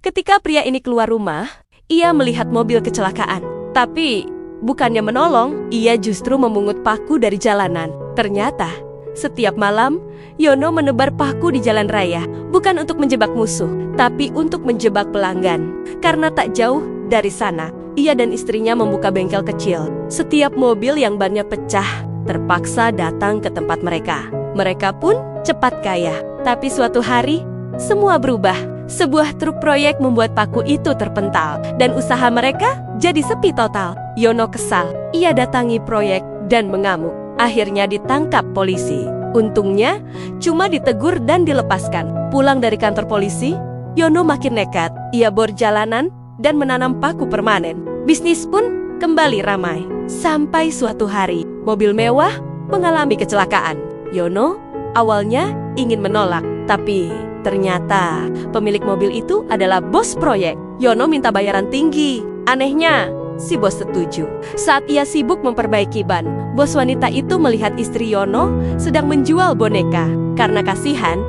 Ketika pria ini keluar rumah, ia melihat mobil kecelakaan. Tapi bukannya menolong, ia justru memungut paku dari jalanan. Ternyata, setiap malam, Yono menebar paku di jalan raya, bukan untuk menjebak musuh, tapi untuk menjebak pelanggan. Karena tak jauh dari sana, ia dan istrinya membuka bengkel kecil. Setiap mobil yang bannya pecah, terpaksa datang ke tempat mereka. Mereka pun cepat kaya. Tapi suatu hari, semua berubah. Sebuah truk proyek membuat paku itu terpental, dan usaha mereka jadi sepi total. Yono kesal. Ia datangi proyek dan mengamuk. Akhirnya ditangkap polisi. Untungnya, cuma ditegur dan dilepaskan. Pulang dari kantor polisi, Yono makin nekat. Ia bor jalanan dan menanam paku permanen. Bisnis pun kembali ramai. Sampai suatu hari, mobil mewah mengalami kecelakaan. Yono awalnya ingin menolak, tapi ternyata pemilik mobil itu adalah bos proyek. Yono minta bayaran tinggi. Anehnya, si bos setuju. Saat ia sibuk memperbaiki ban, bos wanita itu melihat istri Yono sedang menjual boneka. Karena kasihan,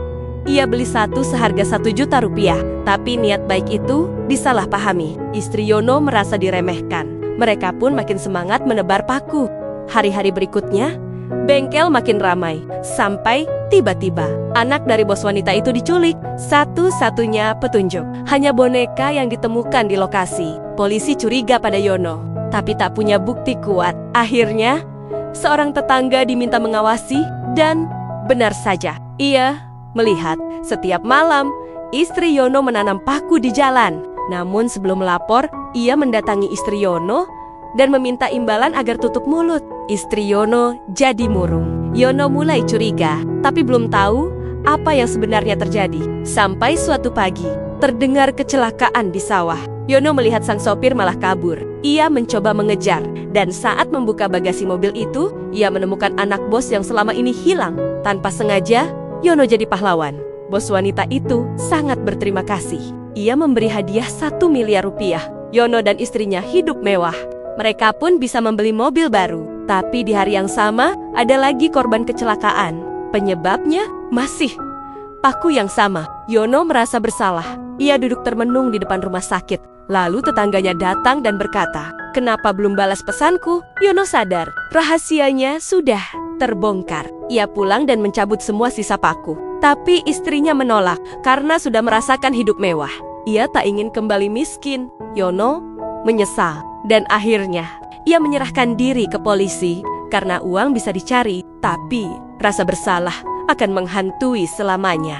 ia beli satu seharga 1 juta rupiah. Tapi niat baik itu disalahpahami. Istri Yono merasa diremehkan. Mereka pun makin semangat menebar paku. Hari-hari berikutnya, bengkel makin ramai. Sampai tiba-tiba, anak dari bos wanita itu diculik. Satu-satunya petunjuk, hanya boneka yang ditemukan di lokasi. Polisi curiga pada Yono, tapi tak punya bukti kuat. Akhirnya, seorang tetangga diminta mengawasi dan benar saja, ia melihat setiap malam istri Yono menanam paku di jalan. Namun sebelum melapor, ia mendatangi istri Yono dan meminta imbalan agar tutup mulut. Istri Yono jadi murung. Yono mulai curiga, tapi belum tahu apa yang sebenarnya terjadi. Sampai suatu pagi, terdengar kecelakaan di sawah. Yono melihat sang sopir malah kabur. Ia mencoba mengejar, dan saat membuka bagasi mobil itu, ia menemukan anak bos yang selama ini hilang. Tanpa sengaja, Yono jadi pahlawan. Bos wanita itu sangat berterima kasih. Ia memberi hadiah 1 miliar rupiah. Yono dan istrinya hidup mewah. Mereka pun bisa membeli mobil baru. Tapi di hari yang sama, ada lagi korban kecelakaan. Penyebabnya masih paku yang sama. Yono merasa bersalah. Ia duduk termenung di depan rumah sakit. Lalu tetangganya datang dan berkata, "Kenapa belum balas pesanku?" Yono sadar, rahasianya sudah terbongkar. Ia pulang dan mencabut semua sisa paku. Tapi istrinya menolak karena sudah merasakan hidup mewah. Ia tak ingin kembali miskin. Yono menyesal. Dan akhirnya, ia menyerahkan diri ke polisi karena uang bisa dicari, tapi rasa bersalah akan menghantui selamanya.